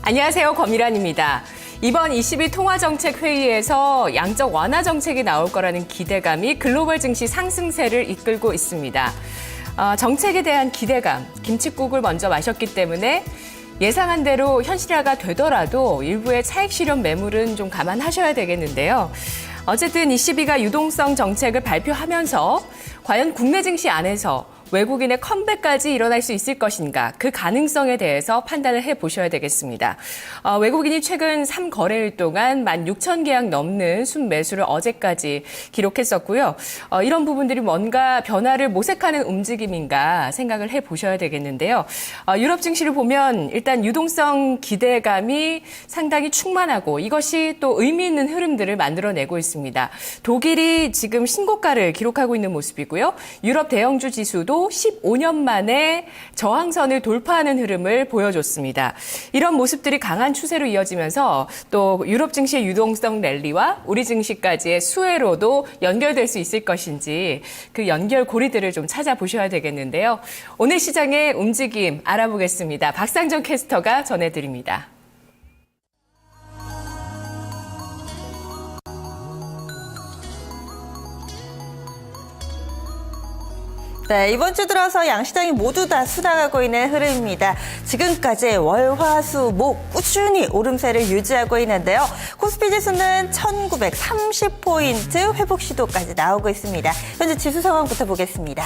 안녕하세요. 권미란입니다. 이번 22 통화정책회의에서 양적 완화 정책이 나올 거라는 기대감이 글로벌 증시 상승세를 이끌고 있습니다. 정책에 대한 기대감, 김칫국을 먼저 마셨기 때문에 예상한 대로 현실화가 되더라도 일부의 차익 실현 매물은 좀 감안하셔야 되겠는데요. 어쨌든 22가 유동성 정책을 발표하면서 과연 국내 증시 안에서 외국인의 컴백까지 일어날 수 있을 것인가, 그 가능성에 대해서 판단을 해보셔야 되겠습니다. 외국인이 최근 3거래일 동안 16,000계약 넘는 순매수를 어제까지 기록했었고요. 이런 부분들이 뭔가 변화를 모색하는 움직임인가 생각을 해보셔야 되겠는데요. 유럽 증시를 보면 일단 유동성 기대감이 상당히 충만하고 이것이 또 의미 있는 흐름들을 만들어내고 있습니다. 독일이 지금 신고가를 기록하고 있는 모습이고요. 유럽 대형주 지수도 15년 만에 저항선을 돌파하는 흐름을 보여줬습니다. 이런 모습들이 강한 추세로 이어지면서 또 유럽 증시의 유동성 랠리와 우리 증시까지의 수혜로도 연결될 수 있을 것인지 그 연결고리들을 좀 찾아보셔야 되겠는데요. 오늘 시장의 움직임 알아보겠습니다. 박상정 캐스터가 전해드립니다. 네, 이번 주 들어서 양시장이 모두 다 수당하고 있는 흐름입니다. 지금까지 월, 화, 수, 목 꾸준히 오름세를 유지하고 있는데요. 코스피 지수는 1930포인트 회복 시도까지 나오고 있습니다. 현재 지수 상황부터 보겠습니다.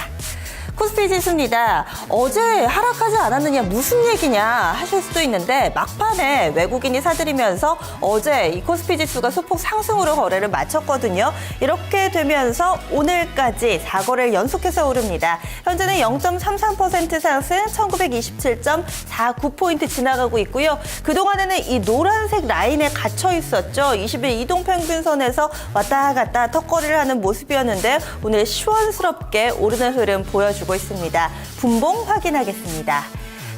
코스피 지수입니다. 어제 하락하지 않았느냐, 무슨 얘기냐 하실 수도 있는데 막판에 외국인이 사들이면서 어제 이 코스피 지수가 소폭 상승으로 거래를 마쳤거든요. 이렇게 되면서 오늘까지 4거래를 연속해서 오릅니다. 현재는 0.33% 상승 1927.49포인트 지나가고 있고요. 그동안에는 이 노란색 라인에 갇혀 있었죠. 20일 이동평균선에서 왔다 갔다 턱걸이를 하는 모습이었는데 오늘 시원스럽게 오르는 흐름 보여주고 있습니다. 분봉 확인하겠습니다.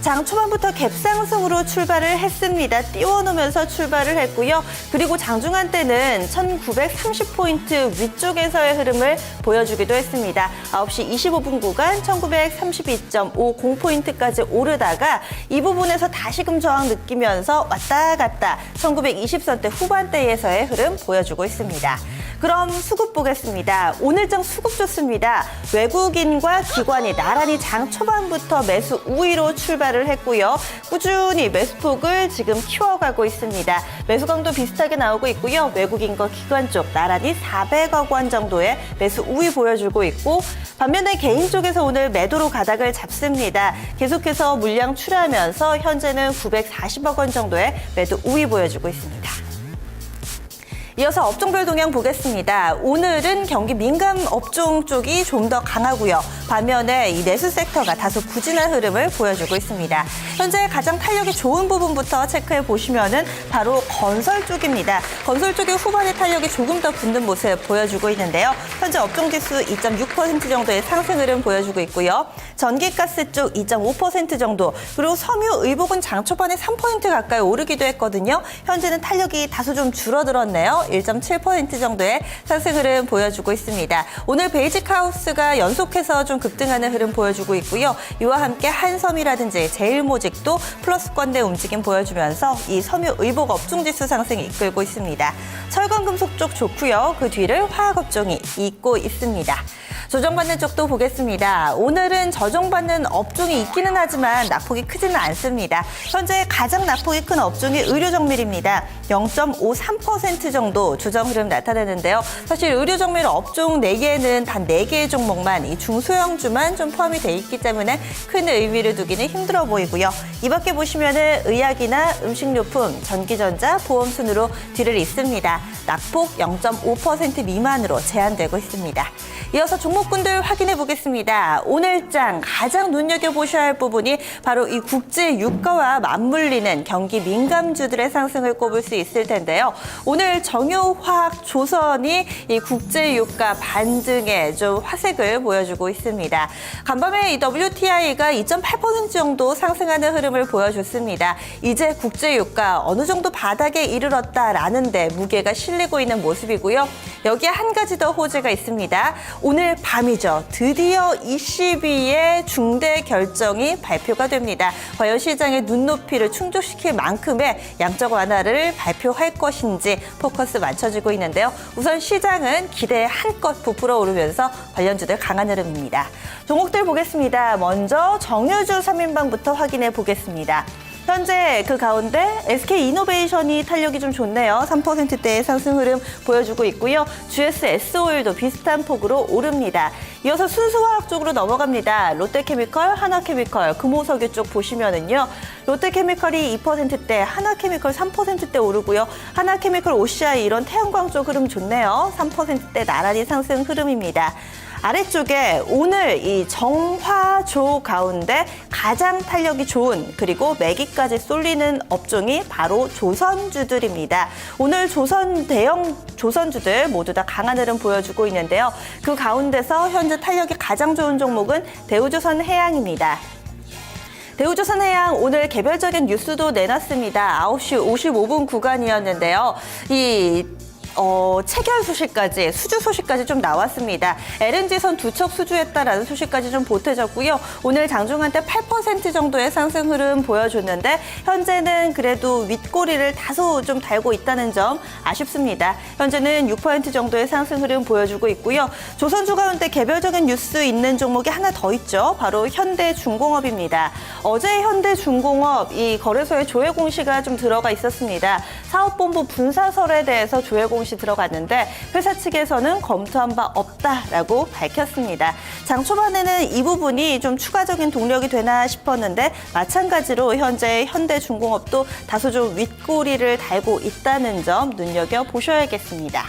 장 초반부터 갭상승으로 출발을 했습니다. 띄워놓으면서 출발을 했고요. 그리고 장중한 때는 1930포인트 위쪽에서의 흐름을 보여주기도 했습니다. 9시 25분 구간 1932.50포인트까지 오르다가 이 부분에서 다시금 저항 느끼면서 왔다 갔다 1920선대 후반대에서의 흐름 보여주고 있습니다. 그럼 수급 보겠습니다. 오늘장 수급 좋습니다. 외국인과 기관이 나란히 장 초반부터 매수 우위로 출발을 했고요. 꾸준히 매수폭을 지금 키워가고 있습니다. 매수 강도 비슷하게 나오고 있고요. 외국인과 기관 쪽 나란히 400억 원 정도의 매수 우위 보여주고 있고 반면에 개인 쪽에서 오늘 매도로 가닥을 잡습니다. 계속해서 물량 출하하면서 현재는 940억 원 정도의 매도 우위 보여주고 있습니다. 이어서 업종별 동향 보겠습니다. 오늘은 경기 민감 업종 쪽이 좀 더 강하고요. 반면에 이 내수 섹터가 다소 부진한 흐름을 보여주고 있습니다. 현재 가장 탄력이 좋은 부분부터 체크해 보시면은 바로 건설 쪽입니다. 건설 쪽의 후반에 탄력이 조금 더 붙는 모습 보여주고 있는데요. 현재 업종 지수 2.6% 정도의 상승 흐름 보여주고 있고요. 전기가스 쪽 2.5% 정도, 그리고 섬유 의복은 장 초반에 3% 가까이 오르기도 했거든요. 현재는 탄력이 다소 좀 줄어들었네요. 1.7% 정도의 상승 흐름 보여주고 있습니다. 오늘 베이직하우스가 연속해서 좀 급등하는 흐름 보여주고 있고요. 이와 함께 한섬이라든지 제일모직도 플러스권대 움직임 보여주면서 이 섬유 의복 업종지수 상승 이끌고 있습니다. 철강금속 쪽 좋고요. 그 뒤를 화학업종이 잇고 있습니다. 조정받는 쪽도 보겠습니다. 오늘은 조정받는 업종이 있기는 하지만 낙폭이 크지는 않습니다. 현재 가장 낙폭이 큰 업종이 의료정밀입니다. 0.53% 정도 조정 흐름 나타내는데요. 사실 의료정밀 업종 4개는 단 4개의 종목만 이 중소형주만 좀 포함이 돼 있기 때문에 큰 의미를 두기는 힘들어 보이고요. 이 밖에 보시면은 의약이나 음식료품, 전기전자, 보험 순으로 뒤를 잇습니다. 낙폭 0.5% 미만으로 제한되고 있습니다. 이어서 종목군들 확인해 보겠습니다. 오늘장 가장 눈여겨보셔야 할 부분이 바로 이 국제 유가와 맞물리는 경기 민감주들의 상승을 꼽을 수 있을 텐데요. 오늘 정유화학 조선이 이 국제 유가 반등에 좀 화색을 보여주고 있습니다. 간밤에 이 WTI가 2.8% 정도 상승하는 흐름을 보여줬습니다. 이제 국제 유가 어느 정도 바닥에 이르렀다라는 데 무게가 실리고 있는 모습이고요. 여기에 한 가지 더 호재가 있습니다. 오늘 밤이죠. 드디어 22의 중대 결정이 발표가 됩니다. 과연 시장의 눈높이를 충족시킬 만큼의 양적 완화를 발표할 것인지 포커스 맞춰지고 있는데요. 우선 시장은 기대에 한껏 부풀어 오르면서 관련주들 강한 흐름입니다. 종목들 보겠습니다. 먼저 정유주 3인방부터 확인해 보겠습니다. 현재 그 가운데 SK이노베이션이 탄력이 좀 좋네요. 3%대의 상승 흐름 보여주고 있고요. GSS오일도 비슷한 폭으로 오릅니다. 이어서 순수화학 쪽으로 넘어갑니다. 롯데케미컬, 하나케미컬, 금호석유 쪽 보시면은요. 롯데케미컬이 2%대, 하나케미컬 3%대 오르고요. 하나케미컬 OCI 이런 태양광 쪽 흐름 좋네요. 3%대 나란히 상승 흐름입니다. 아래쪽에 오늘 이 정화조 가운데 가장 탄력이 좋은 그리고 매기까지 쏠리는 업종이 바로 조선주들입니다. 오늘 대형 조선주들 모두 다 강한 흐름 보여주고 있는데요. 그 가운데서 현재 탄력이 가장 좋은 종목은 대우조선해양입니다. 대우조선해양 오늘 개별적인 뉴스도 내놨습니다. 9시 55분 구간이었는데요. 체결 소식까지, 수주 소식까지 좀 나왔습니다. LNG선 2척 수주했다라는 소식까지 좀 보태졌고요. 오늘 장중한테 8% 정도의 상승 흐름 보여줬는데 현재는 그래도 윗꼬리를 다소 좀 달고 있다는 점 아쉽습니다. 현재는 6% 정도의 상승 흐름 보여주고 있고요. 조선주 가운데 개별적인 뉴스 있는 종목이 하나 더 있죠. 바로 현대중공업입니다. 어제 현대중공업 이 거래소에 조회 공시가 좀 들어가 있었습니다. 사업본부 분사설에 대해서 조회 공시 들어갔는데 회사 측에서는 검토한 바 없다라고 밝혔습니다. 장 초반에는 이 부분이 좀 추가적인 동력이 되나 싶었는데 마찬가지로 현재 현대중공업도 다소 좀 윗꼬리를 달고 있다는 점 눈여겨보셔야겠습니다.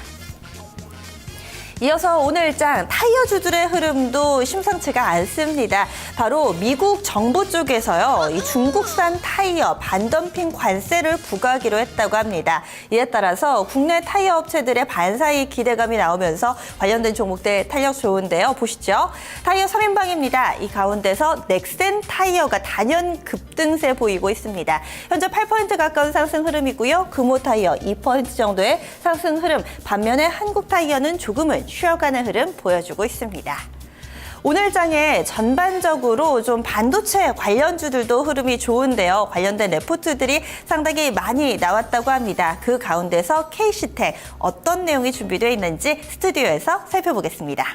이어서 오늘 장 타이어주들의 흐름도 심상치가 않습니다. 바로 미국 정부 쪽에서요, 이 중국산 타이어 반덤핑 관세를 부과하기로 했다고 합니다. 이에 따라서 국내 타이어 업체들의 반사이 기대감이 나오면서 관련된 종목들 탄력 좋은데요. 보시죠. 타이어 3인방입니다. 이 가운데서 넥센 타이어가 단연 급등세 보이고 있습니다. 현재 8% 가까운 상승 흐름이고요. 금호 타이어 2% 정도의 상승 흐름, 반면에 한국 타이어는 조금은 쉬어가는 흐름 보여주고 있습니다. 오늘 장에 전반적으로 좀 반도체 관련주들도 흐름이 좋은데요. 관련된 레포트들이 상당히 많이 나왔다고 합니다. 그 가운데서 KC텍 어떤 내용이 준비되어 있는지 스튜디오에서 살펴보겠습니다.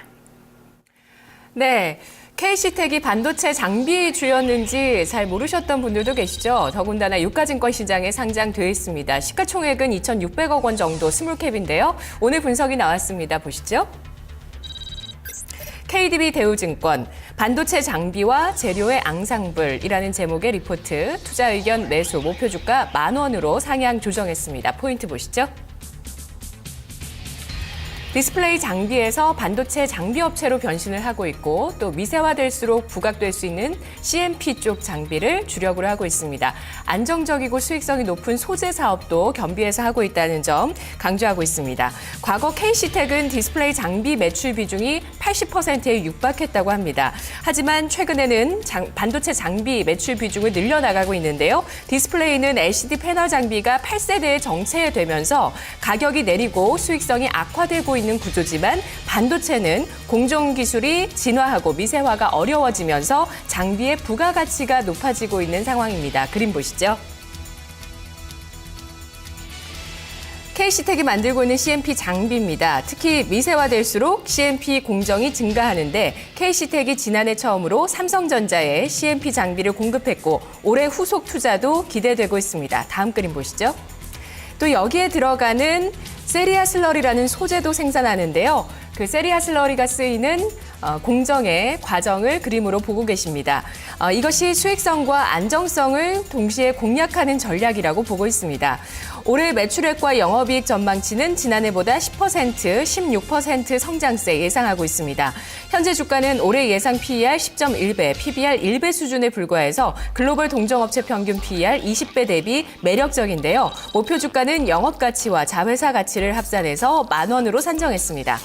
네. KC텍이 반도체 장비 주였는지 잘 모르셨던 분들도 계시죠? 더군다나 유가증권 시장에 상장되어 있습니다. 시가총액은 2,600억 원 정도 스몰캡인데요. 오늘 분석이 나왔습니다. 보시죠. KDB 대우증권, 반도체 장비와 재료의 앙상블이라는 제목의 리포트, 투자 의견 매수 목표 주가 10,000원으로 상향 조정했습니다. 포인트 보시죠. 디스플레이 장비에서 반도체 장비 업체로 변신을 하고 있고 또 미세화될수록 부각될 수 있는 CMP 쪽 장비를 주력으로 하고 있습니다. 안정적이고 수익성이 높은 소재 사업도 겸비해서 하고 있다는 점 강조하고 있습니다. 과거 KC텍은 디스플레이 장비 매출 비중이 80%에 육박했다고 합니다. 하지만 최근에는 반도체 장비 매출 비중을 늘려나가고 있는데요. 디스플레이는 LCD 패널 장비가 8세대에 정체되면서 가격이 내리고 수익성이 악화되고 있는 구조지만 반도체는 공정 기술이 진화하고 미세화가 어려워지면서 장비의 부가가치가 높아지고 있는 상황입니다. 그림 보시죠. KC텍이 만들고 있는 CMP 장비입니다. 특히 미세화될수록 CMP 공정이 증가하는데 KC텍이 지난해 처음으로 삼성전자에 CMP 장비를 공급했고 올해 후속 투자도 기대되고 있습니다. 다음 그림 보시죠. 또 여기에 들어가는 세리아 슬러리라는 소재도 생산하는데요. 그 세리아 슬러리가 쓰이는 공정의 과정을 그림으로 보고 계십니다. 이것이 수익성과 안정성을 동시에 공략하는 전략이라고 보고 있습니다. 올해 매출액과 영업이익 전망치는 지난해보다 10%, 16% 성장세 예상하고 있습니다. 현재 주가는 올해 예상 PER 10.1배, PBR 1배 수준에 불과해서 글로벌 동종업체 평균 PER 20배 대비 매력적인데요. 목표 주가는 영업가치와 자회사 가치를 합산해서 10,000원으로 산정했습니다.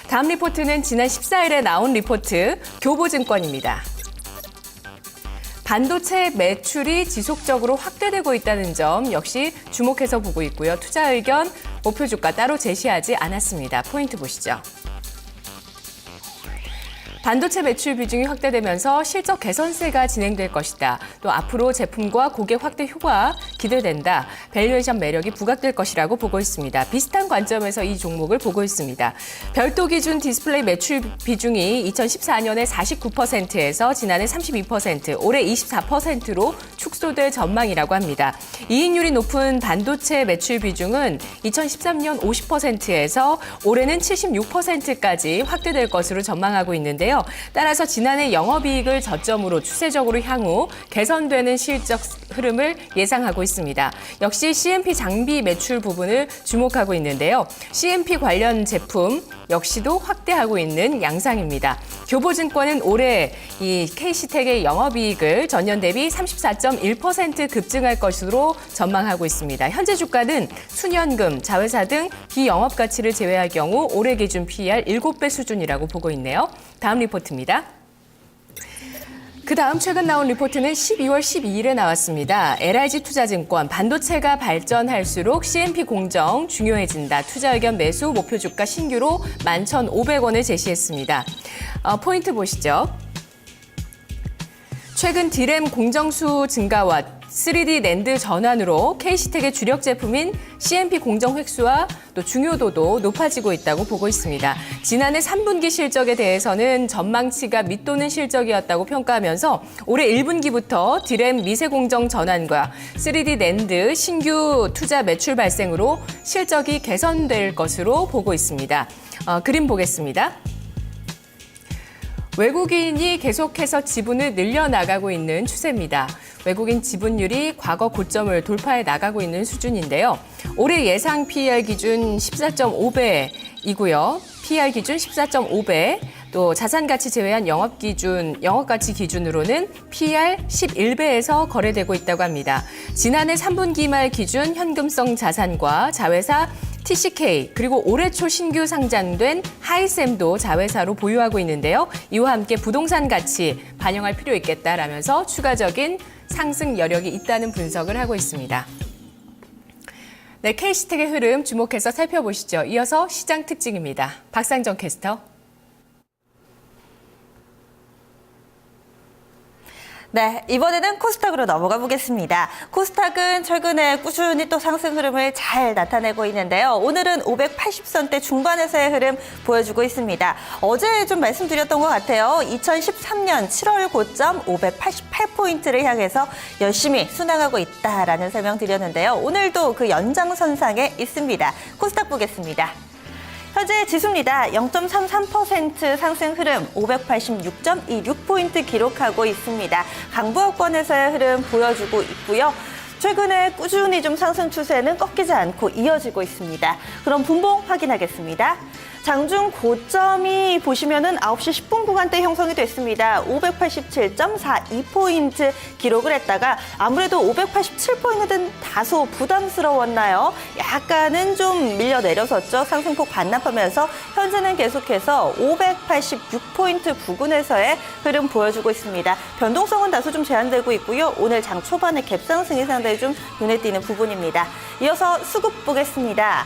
다음 리포트는 지난 14일에 나온 리포트, 교보증권입니다. 반도체 매출이 지속적으로 확대되고 있다는 점 역시 주목해서 보고 있고요. 투자 의견, 목표 주가 따로 제시하지 않았습니다. 포인트 보시죠. 반도체 매출 비중이 확대되면서 실적 개선세가 진행될 것이다. 또 앞으로 제품과 고객 확대 효과 기대된다. 밸류에이션 매력이 부각될 것이라고 보고 있습니다. 비슷한 관점에서 이 종목을 보고 있습니다. 별도 기준 디스플레이 매출 비중이 2014년에 49%에서 지난해 32%, 올해 24%로 축소될 전망이라고 합니다. 이익률이 높은 반도체 매출 비중은 2013년 50%에서 올해는 76%까지 확대될 것으로 전망하고 있는데요. 따라서 지난해 영업이익을 저점으로 추세적으로 향후 개선되는 실적 흐름을 예상하고 있습니다. 역시 CMP 장비 매출 부분을 주목하고 있는데요. CMP 관련 제품 역시도 확대하고 있는 양상입니다. 교보증권은 올해 이 KC텍의 영업이익을 전년 대비 34.1% 급증할 것으로 전망하고 있습니다. 현재 주가는 순현금, 자회사 등 비영업 가치를 제외할 경우 올해 기준 PER 7배 수준이라고 보고 있네요. 다음 리포트입니다. 그 다음 최근 나온 리포트는 12월 12일에 나왔습니다. LIG 투자증권 반도체가 발전할수록 CMP 공정 중요해진다. 투자 의견 매수 목표 주가 신규로 11,500원을 제시했습니다. 포인트 보시죠. 최근 D램 공정수 증가와 3D 낸드 전환으로 KC텍의 주력 제품인 CMP 공정 획수와 또 중요도도 높아지고 있다고 보고 있습니다. 지난해 3분기 실적에 대해서는 전망치가 밑도는 실적이었다고 평가하면서 올해 1분기부터 D램 미세 공정 전환과 3D 낸드 신규 투자 매출 발생으로 실적이 개선될 것으로 보고 있습니다. 그림 보겠습니다. 외국인이 계속해서 지분을 늘려나가고 있는 추세입니다. 외국인 지분율이 과거 고점을 돌파해 나가고 있는 수준인데요. 올해 예상 PER 기준 14.5배이고요. PER 기준 14.5배, 또 자산가치 제외한 영업가치 기준으로는 PER 11배에서 거래되고 있다고 합니다. 지난해 3분기 말 기준 현금성 자산과 자회사 TCK 그리고 올해 초 신규 상장된 하이셈도 자회사로 보유하고 있는데요. 이와 함께 부동산 가치 반영할 필요 있겠다라면서 추가적인 상승 여력이 있다는 분석을 하고 있습니다. 네, KC텍의 흐름 주목해서 살펴보시죠. 이어서 시장 특징입니다. 박상정 캐스터. 네, 이번에는 코스닥으로 넘어가 보겠습니다. 코스닥은 최근에 꾸준히 또 상승 흐름을 잘 나타내고 있는데요. 오늘은 580선대 중반에서의 흐름 보여주고 있습니다. 어제 좀 말씀드렸던 것 같아요. 2013년 7월 고점 588포인트를 향해서 열심히 순항하고 있다라는 설명 드렸는데요. 오늘도 그 연장선상에 있습니다. 코스닥 보겠습니다. 현재 지수입니다. 0.33% 상승 흐름 586.26포인트 기록하고 있습니다. 강부업권에서의 흐름 보여주고 있고요. 최근에 꾸준히 좀 상승 추세는 꺾이지 않고 이어지고 있습니다. 그럼 분봉 확인하겠습니다. 장중 고점이 보시면은 9시 10분 구간대 형성이 됐습니다. 587.42포인트 기록을 했다가 아무래도 587포인트는 다소 부담스러웠나요? 약간은 좀 밀려 내려섰죠. 상승폭 반납하면서 현재는 계속해서 586포인트 부근에서의 흐름 보여주고 있습니다. 변동성은 다소 좀 제한되고 있고요. 오늘 장 초반에 갭상승이 상당히 좀 눈에 띄는 부분입니다. 이어서 수급 보겠습니다.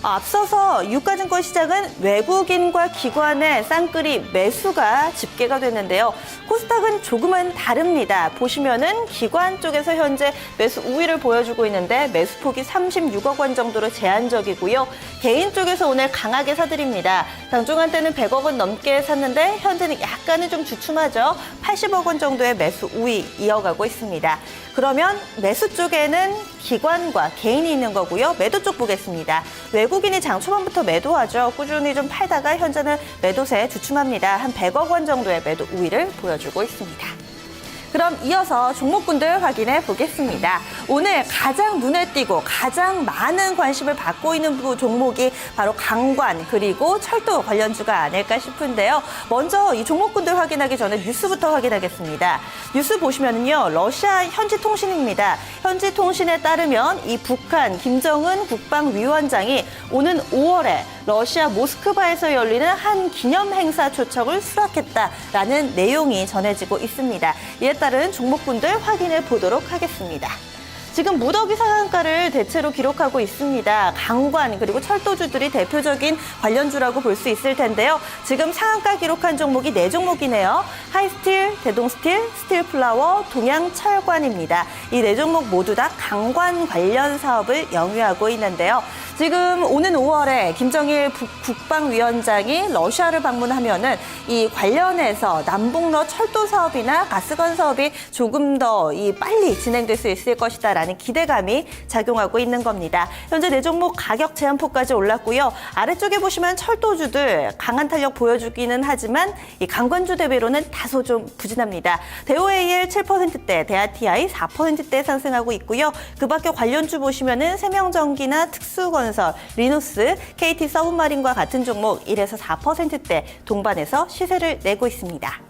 앞서서 유가증권 시장은 외국인과 기관의 쌍끌이 매수가 집계가 됐는데요. 코스닥은 조금은 다릅니다. 보시면은 기관 쪽에서 현재 매수 우위를 보여주고 있는데 매수폭이 36억 원 정도로 제한적이고요. 개인 쪽에서 오늘 강하게 사들입니다. 장중한 때는 100억 원 넘게 샀는데 현재는 약간은 좀 주춤하죠. 80억 원 정도의 매수 우위 이어가고 있습니다. 그러면 매수 쪽에는 기관과 개인이 있는 거고요. 매도 쪽 보겠습니다. 외국인이 장 초반부터 매도하죠. 꾸준히 좀 팔다가 현재는 매도세에 주춤합니다. 한 100억 원 정도의 매도 우위를 보여주고 있습니다. 그럼 이어서 종목군들 확인해 보겠습니다. 오늘 가장 눈에 띄고 가장 많은 관심을 받고 있는 종목이 바로 강관 그리고 철도 관련주가 아닐까 싶은데요. 먼저 이 종목군들 확인하기 전에 뉴스부터 확인하겠습니다. 뉴스 보시면은요. 러시아 현지통신입니다. 현지통신에 따르면 이 북한 김정은 국방위원장이 오는 5월에 러시아 모스크바에서 열리는 한 기념 행사 초청을 수락했다라는 내용이 전해지고 있습니다. 이에 따른 종목군들 확인해 보도록 하겠습니다. 지금 무더기 상한가를 대체로 기록하고 있습니다. 강관 그리고 철도주들이 대표적인 관련주라고 볼 수 있을 텐데요. 지금 상한가 기록한 종목이 4종목이네요. 하이스틸, 대동스틸, 스틸플라워, 동양철관입니다. 이 4종목 모두 다 강관 관련 사업을 영위하고 있는데요. 지금 오는 5월에 김정일 국방위원장이 러시아를 방문하면은 이 관련해서 남북러 철도 사업이나 가스관 사업이 조금 더 빨리 진행될 수 있을 것이다라는 기대감이 작용하고 있는 겁니다. 현재 4종목 가격 제한폭까지 올랐고요. 아래쪽에 보시면 철도주들 강한 탄력 보여주기는 하지만 이 강관주 대비로는 다소 좀 부진합니다. 대우AL 7%대, 대아TI 4%대 상승하고 있고요. 그 밖에 관련주 보시면은 세명전기나 특수건설, 리누스, KT 서브마린과 같은 종목 1에서 4%대 동반해서 시세를 내고 있습니다.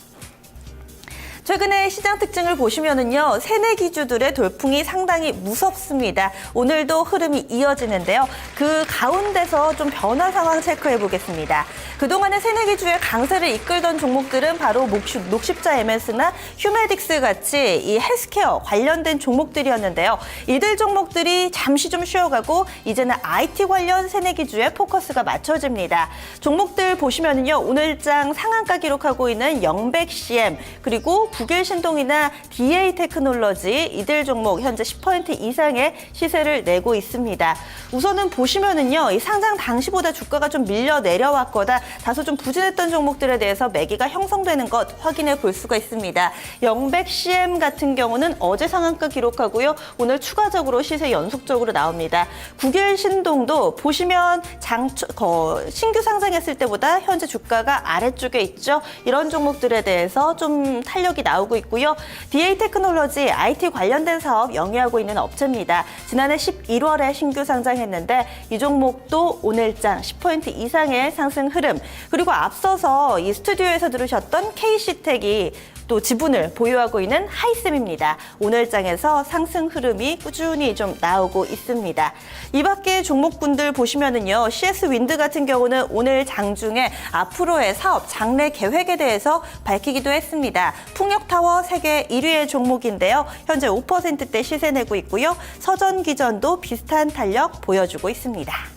최근에 시장 특징을 보시면은요, 새내기주들의 돌풍이 상당히 무섭습니다. 오늘도 흐름이 이어지는데요. 그 가운데서 좀 변화 상황 체크해 보겠습니다. 그동안의 새내기주의 강세를 이끌던 종목들은 바로 녹십자 MS나 휴메딕스 같이 이 헬스케어 관련된 종목들이었는데요. 이들 종목들이 잠시 좀 쉬어가고 이제는 IT 관련 새내기주의 포커스가 맞춰집니다. 종목들 보시면은요, 오늘장 상한가 기록하고 있는 영백CM 그리고 국일신동이나 DA테크놀로지 이들 종목 현재 10% 이상의 시세를 내고 있습니다. 우선은 보시면은요, 이 상장 당시보다 주가가 좀 밀려 내려왔거나 다소 좀 부진했던 종목들에 대해서 매기가 형성되는 것 확인해 볼 수가 있습니다. 영백CM 같은 경우는 어제 상한가 기록하고요, 오늘 추가적으로 시세 연속적으로 나옵니다. 국일신동도 보시면 신규 상장했을 때보다 현재 주가가 아래쪽에 있죠. 이런 종목들에 대해서 좀 탄력이 나오고 있고요. DA테크놀로지 IT 관련된 사업 영위하고 있는 업체입니다. 지난해 11월에 신규 상장했는데 이 종목도 오늘장 10% 이상의 상승 흐름, 그리고 앞서서 이 스튜디오에서 들으셨던 KC텍이 또 지분을 보유하고 있는 하이셈입니다. 오늘장에서 상승 흐름이 꾸준히 좀 나오고 있습니다. 이 밖에 종목군들 보시면은요, CS윈드 같은 경우는 오늘 장중에 앞으로의 사업 장래 계획에 대해서 밝히기도 했습니다. 풍력타워 세계 1위의 종목인데요. 현재 5%대 시세 내고 있고요. 서전기전도 비슷한 탄력 보여주고 있습니다.